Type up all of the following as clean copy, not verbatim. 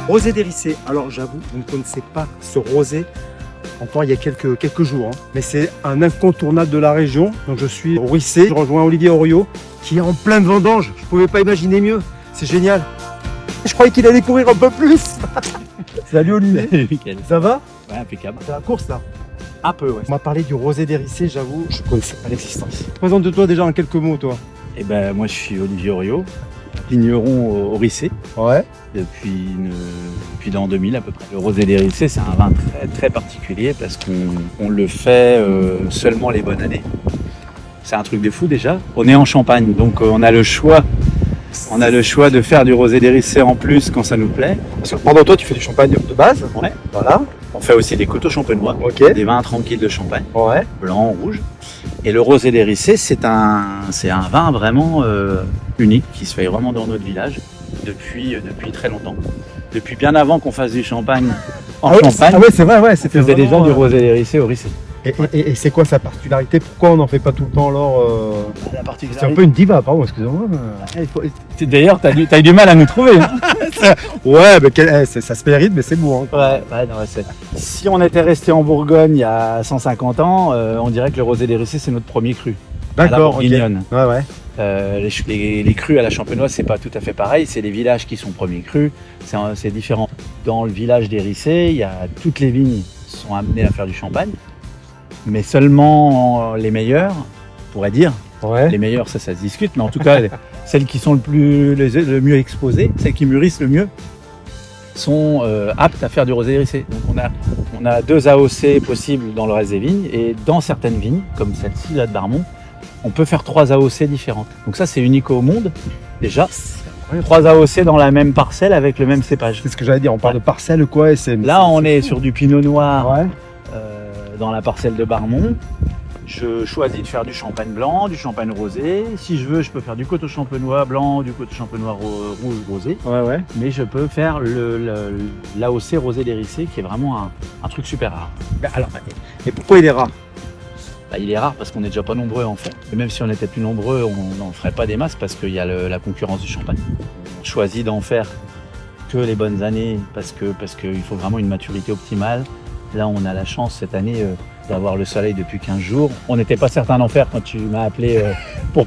Rosé d'Hérissé. Alors j'avoue, vous ne connaissez pas ce rosé encore il y a quelques jours. Mais c'est un incontournable de la région. Donc je suis au Rissé. Je rejoins Olivier Oriot qui est en pleine vendange. Je ne pouvais pas imaginer mieux. C'est génial. Je croyais qu'il allait courir un peu plus. Salut Olivier. Salut Mickaël. Ça va? Ouais, impeccable. C'est la course là. Un peu, ouais. On m'a parlé du rosé d'Hérissé, j'avoue, je ne connaissais pas l'existence. Présente-toi déjà en quelques mots, toi. Et ben moi je suis Olivier Oriot, vigneron au Rissé Ouais. depuis l'an 2000 à peu près. Le rosé des Rissé, c'est un vin très très particulier parce qu'on le fait seulement les bonnes années. C'est un truc de fou déjà. On est en Champagne, donc on a le choix. On a le choix de faire du rosé des Rissé en plus quand ça nous plaît. Parce que pendant toi, tu fais du champagne de base. Ouais. Voilà. On fait aussi des coteaux champenois, Ok. des vins tranquilles de Champagne, Ouais. blanc, rouge. Et le rosé des Rissé, c'est un vin vraiment unique qui se fait vraiment dans notre village depuis très longtemps. Depuis bien avant qu'on fasse du champagne en Champagne, Ah ouais, c'est vrai, ouais. on faisait déjà du rosé des Rissé au Rissé. Et c'est quoi sa particularité? Pourquoi on n'en fait pas tout le temps alors La C'est particularité. un peu une diva, pardon, excusez-moi. D'ailleurs, t'as eu du mal à nous trouver. Hein. Ouais, mais ça se mérite, mais c'est bon. Hein. Ouais, non, si on était resté en Bourgogne il y a 150 ans, on dirait que le rosé des Rissé, c'est notre premier cru. À la D'accord, ok. bourguignonne. Ouais, ouais. Les crus à la champenoise, c'est pas tout à fait pareil. C'est les villages qui sont premiers crus. C'est différent. Dans le village des Rissé, il y a toutes les vignes sont amenées à faire du champagne, mais seulement les meilleures, on pourrait dire. Ouais. Les meilleures, ça se discute, mais en tout cas, celles qui sont le mieux exposées, celles qui mûrissent le mieux, sont aptes à faire du rosé Rissé. Donc on a 2 AOC possibles dans le reste des vignes, et dans certaines vignes, comme celle-ci là de Barmont, on peut faire 3 AOC différentes. Donc ça, c'est unique au monde, déjà. 3 AOC dans la même parcelle avec le même cépage. C'est ce que j'allais dire, on parle de parcelle quoi, et c'est... Là, on est sur du pinot noir Ouais. dans la parcelle de Barmont. Je choisis de faire du champagne blanc, du champagne rosé. Si je veux, je peux faire du coteau champenois blanc, du coteau champenois rouge rosé. Ouais. Mais je peux faire l'AOC rosé des Rissé, qui est vraiment un truc super rare. Alors, et pourquoi il est rare? Bah, il est rare parce qu'on n'est déjà pas nombreux à en faire. Et même si on était plus nombreux, on n'en ferait pas des masses parce qu'il y a la concurrence du champagne. On choisit d'en faire que les bonnes années parce qu'il faut vraiment une maturité optimale. Là, on a la chance cette année d'avoir le soleil depuis 15 jours. On n'était pas certain d'en faire quand tu m'as appelé pour...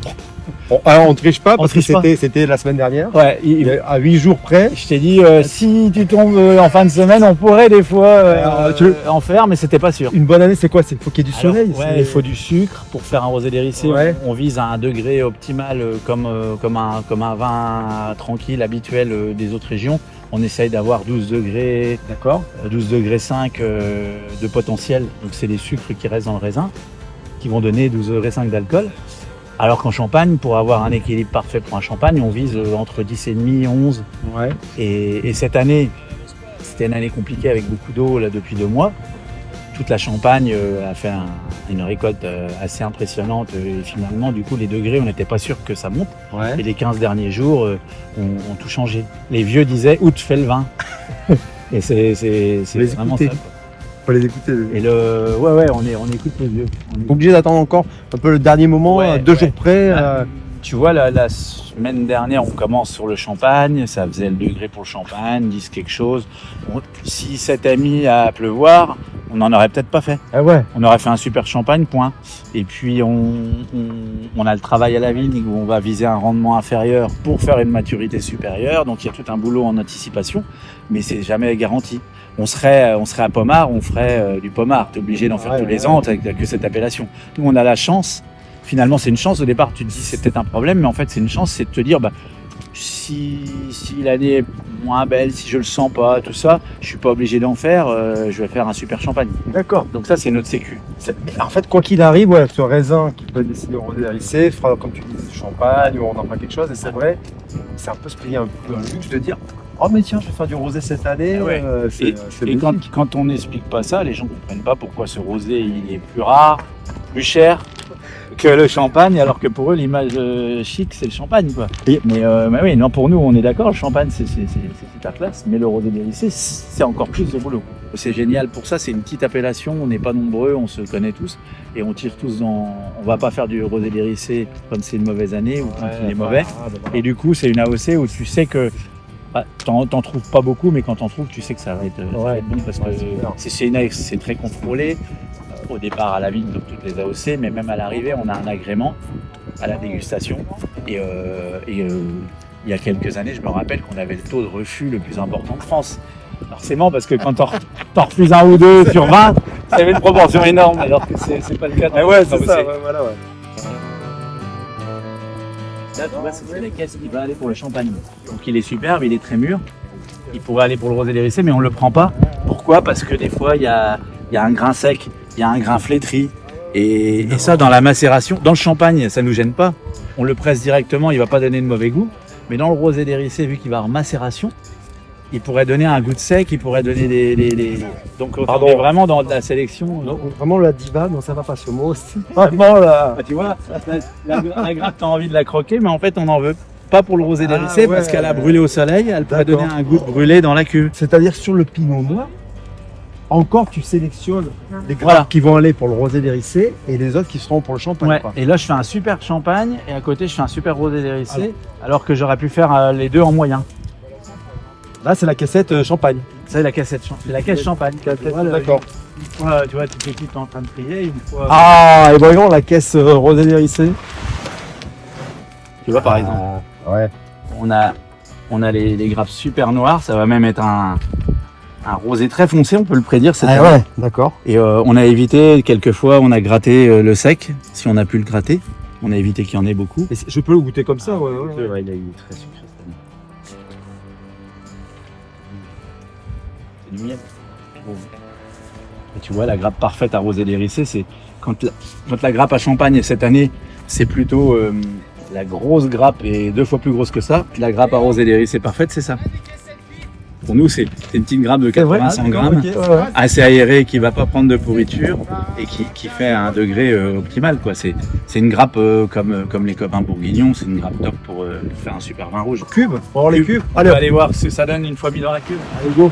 Bon, alors on triche pas On parce que triche pas. c'était la semaine dernière. Ouais, À 8 jours près. je t'ai dit, si tu tombes en fin de semaine, on pourrait des fois en faire, mais c'était pas sûr. Une bonne année, c'est quoi? Il faut qu'il y ait du Alors, soleil. ouais, il faut du sucre pour faire un rosé des Rissé. Ouais. On vise à un degré optimal comme un vin tranquille habituel des autres régions. On essaye d'avoir 12 degrés, D'accord. 12 degrés 5 de potentiel. Donc c'est les sucres qui restent dans le raisin qui vont donner 12 degrés 5 d'alcool. Alors qu'en Champagne, pour avoir un équilibre parfait pour un champagne, on vise entre 10,5 et 11. Ouais. Et cette année, c'était une année compliquée avec beaucoup d'eau là, depuis 2 mois. Toute la Champagne a fait une récolte assez impressionnante et finalement, du coup, les degrés, on n'était pas sûr que ça monte. Ouais. Et les 15 derniers jours ont tout changé. Les vieux disaient « août fait le vin ». Et c'est Les vraiment écouter. ça. Faut les écouter. Et on écoute les vieux. Obligé d'attendre encore un peu le dernier moment, Ouais, 2 ouais. jours près. Tu vois, la semaine dernière, on commence sur le champagne, ça faisait le degré pour le champagne, 10 quelque chose. Si c'était mis à pleuvoir, on n'en aurait peut-être pas fait. Ah ouais. On aurait fait un super champagne, point. Et puis, on a le travail à la vigne où on va viser un rendement inférieur pour faire une maturité supérieure. Donc, il y a tout un boulot en anticipation, mais c'est jamais garanti. On serait à Pommard, on ferait du Pommard. Tu es obligé d'en faire Ouais, tous les ouais. ans, tu n'as que cette appellation. Nous, on a la chance. Finalement, c'est une chance. Au départ, tu te dis c'est peut-être un problème, mais en fait, c'est une chance, c'est de te dire, si l'année est moins belle, si je le sens pas, tout ça, je suis pas obligé d'en faire. Je vais faire un super champagne. D'accord. Donc ça, c'est notre sécu. Mais en fait, quoi qu'il arrive, ouais, ce raisin qui peut décider au rosé d'Hérissé fera, comme tu dis, du champagne ou on en fera quelque chose. Et c'est vrai, c'est un peu se payer un peu un luxe de dire oh, mais tiens, je vais faire du rosé cette année. Ouais. C'est Et quand on n'explique pas ça, les gens ne comprennent pas pourquoi ce rosé il est plus rare, plus cher que le champagne, alors que pour eux, l'image chic, c'est le champagne, quoi. Mais oui, non, pour nous, on est d'accord, le champagne, c'est ta classe, mais le rosé des Rissé, c'est encore plus de boulot. C'est génial pour ça, c'est une petite appellation, on n'est pas nombreux, on se connaît tous, et on tire tous dans... On va pas faire du rosé des Rissé quand c'est une mauvaise année ou quand il est mauvais. Et du coup, c'est une AOC où tu sais que T'en trouves pas beaucoup, mais quand t'en trouves, tu sais que ça va être bon parce que c'est très contrôlé. Au départ à la vigne, donc toutes les AOC, mais même à l'arrivée, on a un agrément à la dégustation. Et il y a quelques années, je me rappelle qu'on avait le taux de refus le plus important de France. Forcément, parce que quand t'en refuses un ou deux sur 20, ça avait une proportion énorme, alors que c'est pas le cas. Ouais, c'est ça, voilà. Là, tu vois, c'est la caisse qui va aller pour le champagne. Donc il est superbe, il est très mûr. Il pourrait aller pour le rosé déricé, mais on le prend pas. Pourquoi? Parce que des fois, il y a un grain sec, il y a un grain flétri. Et ça, dans la macération, dans le champagne, ça nous gêne pas. On le presse directement, il va pas donner de mauvais goût. Mais dans le rosé déricé, vu qu'il va avoir macération, il pourrait donner un goût de sec, il pourrait donner des... Donc on est vraiment dans de la sélection. Non, vraiment la diva, non ça va pas ce mot. Vraiment là. Tu vois, la grappe, t'as envie de la croquer, mais en fait on n'en veut pas pour le rosé déricé parce qu'elle a brûlé au soleil, elle pourrait donner un goût de brûlé dans la cuve. C'est-à-dire sur le pinot noir, encore tu sélectionnes les grappes qui vont aller pour le rosé déricé et les autres qui seront pour le champagne. Ouais. Et là je fais un super champagne et à côté je fais un super rosé déricé, alors que j'aurais pu faire les deux en moyen. Là, c'est la cassette champagne. C'est la caisse champagne. D'accord. Tu vois, toute l'équipe est en train de prier. Une fois, Ah, et voyons la caisse rosé déricé. tu vois, par exemple, on a les grappes super noires. Ça va même être un rosé très foncé, on peut le prédire cette année. Ouais, d'accord. Et on a évité, quelquefois, on a gratté le sec, si on a pu le gratter. On a évité qu'il y en ait beaucoup. Et je peux le goûter comme ça, ouais. Il a eu très sucré cette année. C'est du miel. Et tu vois, la grappe parfaite à rosé déricé, c'est quand la grappe à champagne cette année, c'est plutôt la grosse grappe est 2 fois plus grosse que ça. Puis la grappe à rosé déricé parfaite, c'est ça. Pour nous, c'est une petite grappe de 80-100 grammes, assez aérée, qui ne va pas prendre de pourriture et qui fait un degré optimal, quoi. C'est une grappe comme les copains bourguignons, c'est une grappe top pour faire un super vin rouge. Cube, on va voir les cubes. Allez, on va aller voir ce que ça donne une fois mis dans la cuve. Allez, go.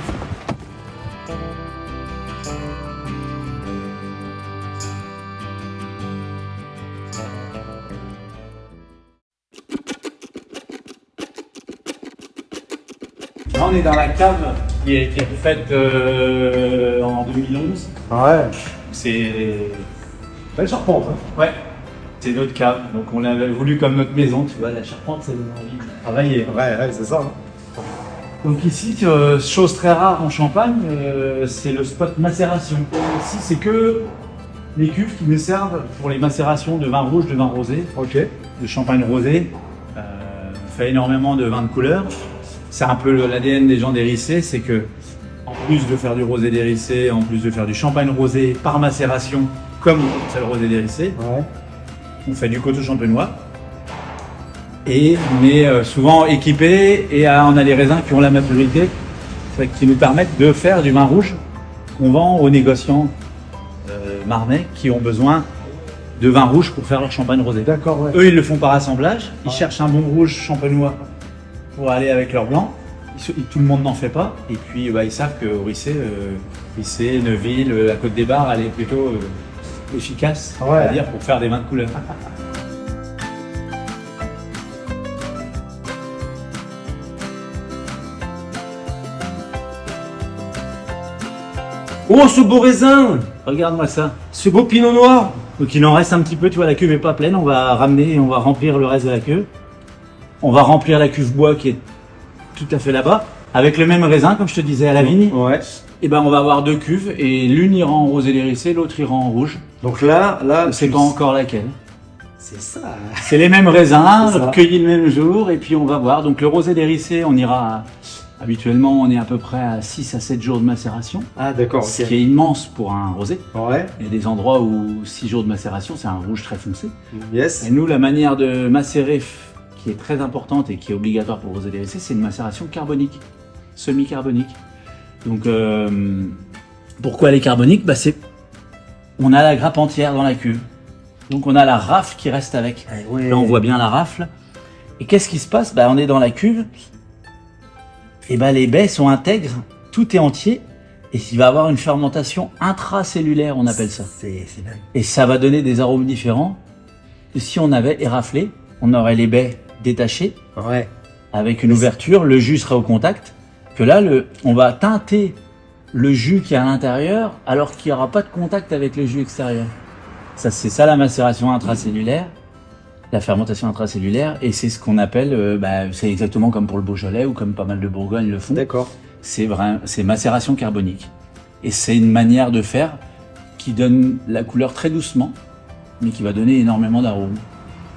Là, on est dans la cave qui a été faite en 2011. Ouais. C'est Belle charpente. ouais, c'est notre cave. Donc on l'avait voulu comme notre maison. Tu vois, la charpente, ça donne envie de travailler. Ouais, c'est ça. Donc ici, chose très rare en Champagne, c'est le spot macération. Ici, c'est que les cuves qui nous servent pour les macérations de vin rouge, de vin rosé, Ok. de champagne rosé. On fait énormément de vins de couleur. C'est un peu l'ADN des gens déricés, c'est que en plus de faire du rosé déricé, en plus de faire du champagne rosé par macération, comme c'est le rosé déricé, Ouais. on fait du coteau champenois. Et on est souvent équipé et on a des raisins qui ont la maturité, qui nous permettent de faire du vin rouge qu'on vend aux négociants marnais qui ont besoin de vin rouge pour faire leur champagne rosé. D'accord, ouais. Eux, ils le font par assemblage. Ils cherchent un bon rouge champenois pour aller avec leur blanc. Tout le monde n'en fait pas. Et puis, ils savent que Rissé, Neuville, la Côte des Bars, elle est plutôt efficace, on va dire, pour faire des vins de couleur. Oh, ce beau raisin! Regarde-moi ça. Ce beau pinot noir! Donc il en reste un petit peu, tu vois, la cuve est pas pleine, on va ramener et on va remplir le reste de la cuve. On va remplir la cuve bois qui est tout à fait là-bas, avec le même raisin, comme je te disais, à la vigne. Ouais. Et ben on va avoir 2 cuves, et l'une ira en rosé déricé, l'autre ira en rouge. Donc là, C'est pas encore laquelle. c'est ça. C'est les mêmes raisins, C'est ça. cueillis le même jour, et puis on va voir. Donc le rosé déricé, on ira, habituellement on est à peu près à 6 à 7 jours de macération, Ah, d'accord. ce qui est immense pour un rosé. Ouais. Il y a des endroits où 6 jours de macération, c'est un rouge très foncé. Yes. Et nous, la manière de macérer qui est très importante et qui est obligatoire pour le rosé déricé, c'est une macération carbonique, semi-carbonique. Donc, pourquoi elle est carbonique? On a la grappe entière dans la cuve. Donc, on a la rafle qui reste avec. Ouais. Là, on voit bien la rafle. Et qu'est-ce qui se passe? On est dans la cuve. Et les baies sont intègres, tout est entier. Et il va avoir une fermentation intracellulaire, on appelle ça. C'est dingue. Et ça va donner des arômes différents. Et si on avait éraflé, on aurait les baies détachées, Ouais. avec une ouverture, le jus sera au contact, que là, on va teinter le jus qui est à l'intérieur, alors qu'il n'y aura pas de contact avec le jus extérieur. Ça, c'est ça la macération intracellulaire, la fermentation intracellulaire, et c'est ce qu'on appelle, c'est exactement comme pour le Beaujolais ou comme pas mal de Bourgogne le font. D'accord. C'est macération carbonique. Et c'est une manière de faire qui donne la couleur très doucement, mais qui va donner énormément d'arômes.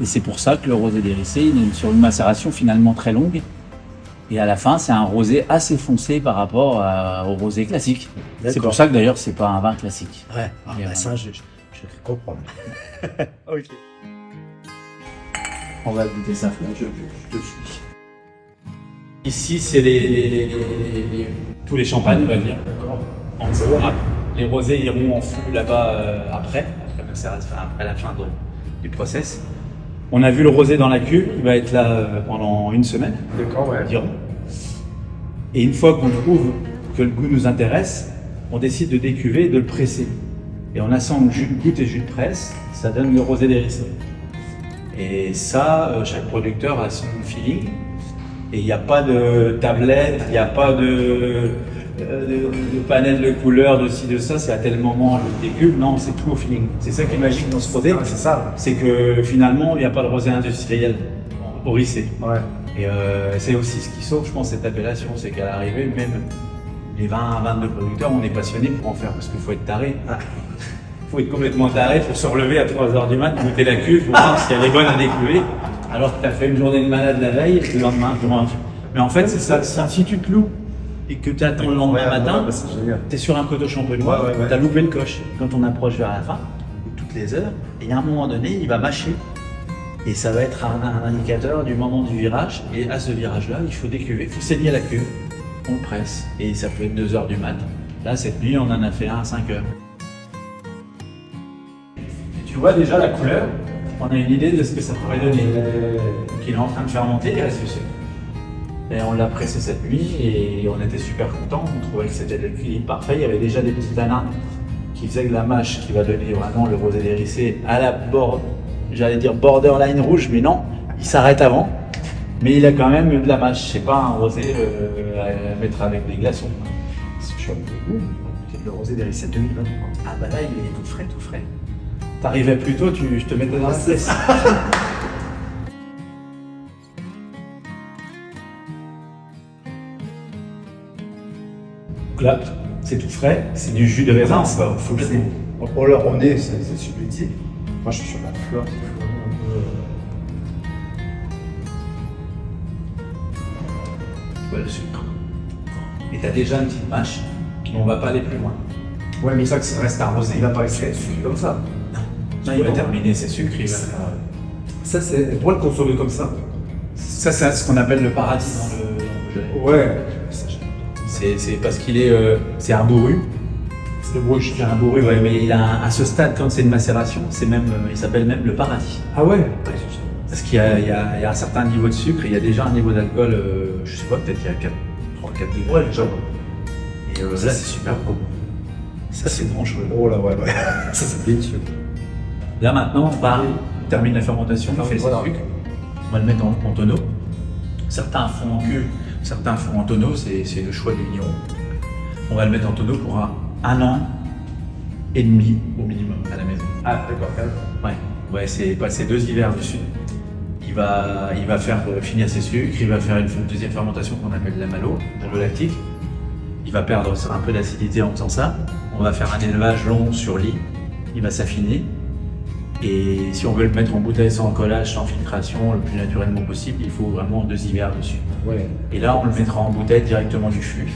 Et c'est pour ça que le rosé d'Hérissé, il est sur une macération finalement très longue. Et à la fin, c'est un rosé assez foncé par rapport au rosé classique. C'est pour ça que d'ailleurs, c'est pas un vin classique. Ouais, ça, je comprends. Ok. On va goûter ça. Je te suis. Ici, c'est tous les champagnes, on va dire. En gros, les rosés iront en fût là-bas après la fin du process. On a vu le rosé dans la cuve, il va être là pendant une semaine. D'accord, ouais. Environ. Et une fois qu'on trouve que le goût nous intéresse, on décide de décuver et de le presser. Et on assemble jus de goutte et jus de presse, ça donne le rosé d'Hérissé. Et ça, chaque producteur a son feeling. Et il n'y a pas de tablette, il n'y a pas de panel de couleurs, de ci, de ça, c'est à tel moment le décuve. Non, c'est tout au feeling. C'est ça qui est magique dans ce rosé. C'est ça. C'est que finalement, il n'y a pas de rosé industriel au Rissé. Ouais. Et c'est aussi ce qui sauve, je pense, cette appellation, c'est qu'à l'arrivée, même les 22 producteurs, on est passionnés pour en faire, parce qu'il faut être taré. Il faut être complètement taré pour se relever à 3h du mat, goûter la cuve, pour voir si elle est bonne à décuver, alors que tu as fait une journée de malade la veille, et le lendemain, tu manges. Mais en fait, c'est ça, si tu te loues et que tu attends le lendemain matin, tu es sur un coteau champenois, tu as loupé le coche. Quand on approche vers la fin, toutes les heures, et à un moment donné, il va mâcher. Et ça va être un indicateur du moment du virage. Et à ce virage-là, il faut décuver, il faut saigner la cuve. On le presse. Et ça peut être 2h du mat. Là, cette nuit, on en a fait un à 5h. Et tu vois déjà la couleur, on a une idée de ce que ça pourrait donner. Donc il est en train de fermenter, il reste du sucre. Et on l'a pressé cette nuit et on était super contents. On trouvait que c'était l'équilibre parfait. Il y avait déjà des petits tanins qui faisaient de la mâche qui va donner vraiment le rosé d'Hérissé à la j'allais dire borderline rouge, mais non, il s'arrête avant. Mais il a quand même de la mâche. C'est pas un rosé à mettre avec des glaçons. C'est sûr. Le rosé d'Hérissé 2023. Ah bah là, il est tout frais, tout frais. T'arrivais plus tôt, je te mettais dans la stress. Donc là, c'est tout frais, c'est du jus de raisin. Faut que c'est. Pour l'heure, on est, c'est subjectif. Moi, je suis sur la fleur, c'est un peu. Ouais, le sucre. Et t'as déjà une petite mâche, on va pas aller plus loin. Ouais, mais ça reste un rosé. Il va pas rester sucré comme ça. Non, il va terminer ses sucres. Ça, c'est pour le consommer comme ça. Ça, c'est ce qu'on appelle le paradis dans le Beaujolais. Ouais. C'est parce qu'il est. C'est un bourru. C'est le bourru. C'est un bourru, ouais, mais il a à ce stade, quand c'est une macération, il s'appelle même le paradis. Ah ouais. Parce qu'il y a un certain niveau de sucre et il y a déjà un niveau d'alcool, je sais pas, peut-être qu'il y a 3-4 degrés déjà. Et là, c'est super beau. Ça, c'est grand cheveux. Oh là, ouais. Ça, c'est délicieux. Là, maintenant, on termine la fermentation, on fait le sucre. On va le mettre en tonneau. Certains font en cuve, certains font en tonneau, c'est le choix du vigneron. On va le mettre en tonneau pour un an et demi au minimum à la maison. Ah, d'accord, quand même. Ouais, c'est passer 2 hivers dessus. Il va faire finir ses sucres, il va faire une deuxième fermentation qu'on appelle la malo, le lactique. Il va perdre un peu d'acidité en faisant ça. On va faire un élevage long sur lit, il va s'affiner. Et si on veut le mettre en bouteille sans collage, sans filtration, le plus naturellement possible, il faut vraiment 2 hivers dessus. Ouais. Et là, on le mettra en bouteille directement du fût.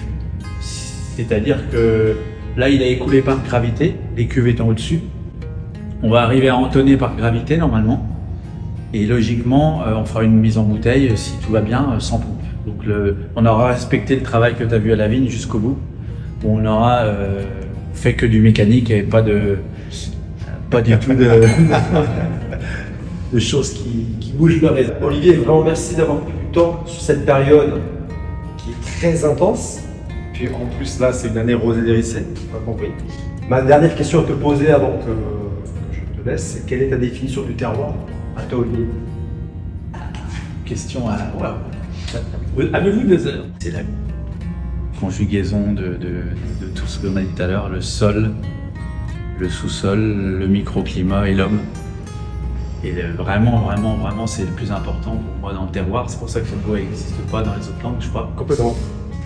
C'est-à-dire que là, il a écoulé par gravité, les cuves étant au-dessus. On va arriver à entonner par gravité normalement. Et logiquement, on fera une mise en bouteille, si tout va bien, sans pompe. Donc on aura respecté le travail que tu as vu à la vigne jusqu'au bout. Où on aura fait que du mécanique et pas du tout de choses qui bougent le raisin. Olivier, vraiment merci d'avoir pris du temps sur cette période qui est très intense. Puis en plus là, c'est une année rosée d'Hérissé, tu as compris. Ma dernière question à te poser avant que je te laisse, c'est quelle est ta définition du terroir à toi, Olivier? Question à... Wow. Avez-vous 2 heures? C'est la conjugaison de tout ce qu'on a dit tout à l'heure, le sol, le sous-sol, le microclimat et l'homme. Et vraiment, c'est le plus important pour moi dans le terroir. C'est pour ça que ce mot n'existe pas dans les autres langues, je crois. Complètement.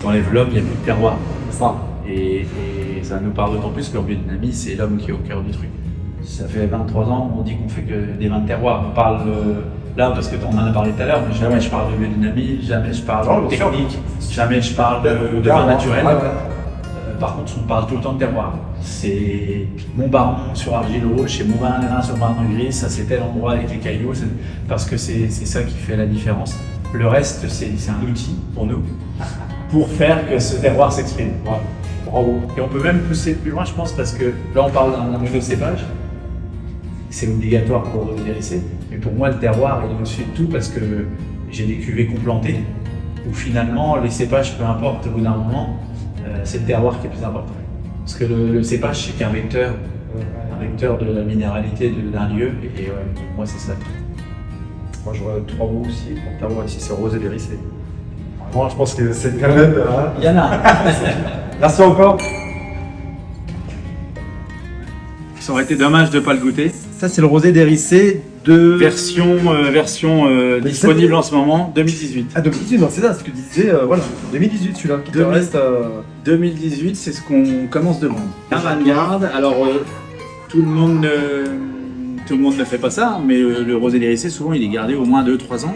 Dans les vlogs, il n'y a plus de terroir. Ça. Et ça nous parle d'autant plus qu'en biodynamie, c'est l'homme qui est au cœur du truc. Ça fait 23 ans, on dit qu'on fait que des vins de terroir. On parle là, parce qu'on en a parlé tout à l'heure, mais jamais je parle de biodynamie, jamais je parle de technique, jamais je parle de vin naturel. Par contre, on parle tout le temps de terroir. C'est Montbaron sur Argile Rouge, chez Montbaron sur Marne Gris, ça c'est tel endroit avec les cailloux, parce que c'est ça qui fait la différence. Le reste, c'est un outil pour nous, pour faire que ce terroir s'exprime. Voilà. Bravo. Et on peut même pousser plus loin, je pense, parce que là on parle d'un monocépage. C'est obligatoire pour les essais, mais pour moi le terroir il est au-dessus de tout parce que j'ai des cuvées complantées où finalement les cépages, peu importe au bout d'un moment, c'est le terroir qui est plus important. Parce que le cépage c'est qu'un vecteur de la minéralité d'un lieu et pour moi c'est ça. Moi j'aurais 3 mots aussi pour le terroir ici, c'est rosé dérissé. Moi je pense que c'est bien même. Il y en a. Merci encore. Ça aurait été dommage de ne pas le goûter. Ça c'est le rosé dérissé de Version disponible en ce moment, 2018. Ah 2018, non c'est ça ce que tu disais, voilà, 2018 celui-là. Qui te reste, 2018, c'est ce qu'on commence de vendre. Avant-garde, alors tout le monde ne fait pas ça, mais le rosé dérissé, souvent il est gardé au moins 2-3 ans.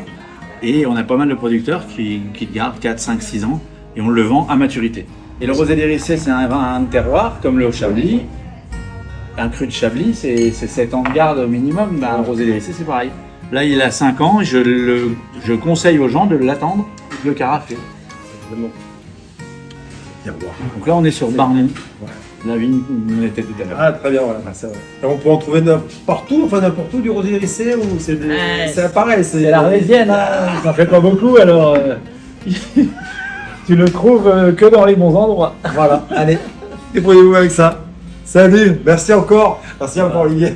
Et on a pas mal de producteurs qui le gardent 4, 5, 6 ans et on le vend à maturité. Et le rosé dérissé, c'est un vin de terroir, comme le Chablis. Un cru de Chablis, c'est 7 ans de garde minimum. Ben, un rosé dérissé, c'est pareil. Là, il a 5 ans. Je conseille aux gens de l'attendre et de le carafer. Donc là, on est sur Barnet. La vigne où on était tout à l'heure. Ah très bien, voilà, c'est vrai. Et on peut en trouver partout, enfin n'importe où du rosé dérissé ou c'est pareil, c'est la Résienne, hein. Ça fait pas beaucoup, alors tu le trouves que dans les bons endroits. Voilà, allez, débrouillez-vous avec ça. Salut, merci encore Olivier.